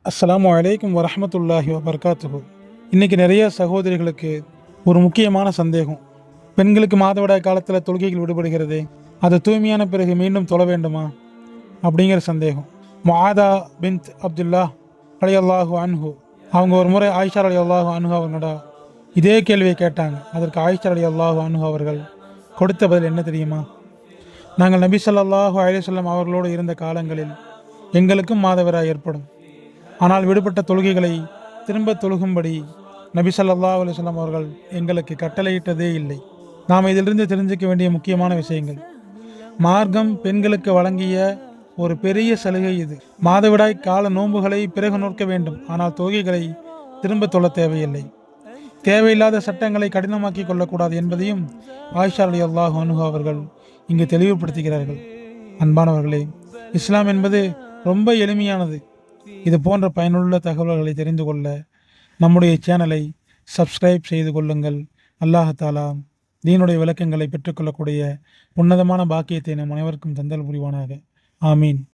அஸ்ஸலாமு அலைக்கும் வரஹ்மத்துல்லாஹி வபரகாத்துஹு. இன்றைக்கி நிறைய சகோதரிகளுக்கு ஒரு முக்கியமான சந்தேகம். பெண்களுக்கு மாதவிடாய் காலத்தில் தொழுகைகள் விடுபடுகிறது, அது தூய்மையான பிறகு மீண்டும் தொழ வேண்டுமா அப்படிங்கிற சந்தேகம். முஆதா பின்த் அப்துல்லா ரலியல்லாஹு அன்ஹு அவங்க ஒரு முறை ஆயிஷா ரலியல்லாஹு அன்ஹு அவங்களோட இதே கேள்வியை கேட்டாங்க. அதற்கு ஆயிஷா ரலியல்லாஹு அன்ஹு அவர்கள் கொடுத்த பதில் என்ன தெரியுமா? நாங்கள் நபி ஸல்லல்லாஹு அலைஹி வஸல்லம் அவர்களோடு இருந்த காலங்களில் எங்களுக்கும் மாதவிடாய் ஏற்படும். ஆனால் விடுபட்ட தொழுகைகளை திரும்ப தொழுகும்படி நபி ஸல்லல்லாஹு அலைஹி வஸல்லம் அவர்கள் எங்களுக்கு கட்டளையிட்டதே இல்லை. நாம் இதிலிருந்து தெரிஞ்சிக்க வேண்டிய முக்கியமான விஷயங்கள். மார்க்கம் பெண்களுக்கு வழங்கிய ஒரு பெரிய சலுகை இது. மாதவிடாய் கால நோன்புகளை பிறகு நோக்க வேண்டும், ஆனால் தொழுகைகளை திரும்ப தொழ தேவையில்லை. தேவையில்லாத சட்டங்களை கடினமாக்கி கொள்ளக்கூடாது என்பதையும் ஆயிஷா ரலியல்லாஹு அன்ஹா அவர்கள் இங்கு தெளிவுபடுத்துகிறார்கள். அன்பானவர்களே, இஸ்லாம் என்பது ரொம்ப எளிமையானது. இது போன்ற பயனுள்ள தகவல்களை தெரிந்து கொள்ள நம்முடைய சேனலை சப்ஸ்கிரைப் செய்து கொள்ளுங்கள். அல்லாஹ் தஆலா தீனுடைய விளக்கங்களை பெற்றுக்கொள்ளக்கூடிய உன்னதமான பாக்கியத்தை நம் அனைவருக்கும் தந்தல் புரிவானாக. ஆமீன்.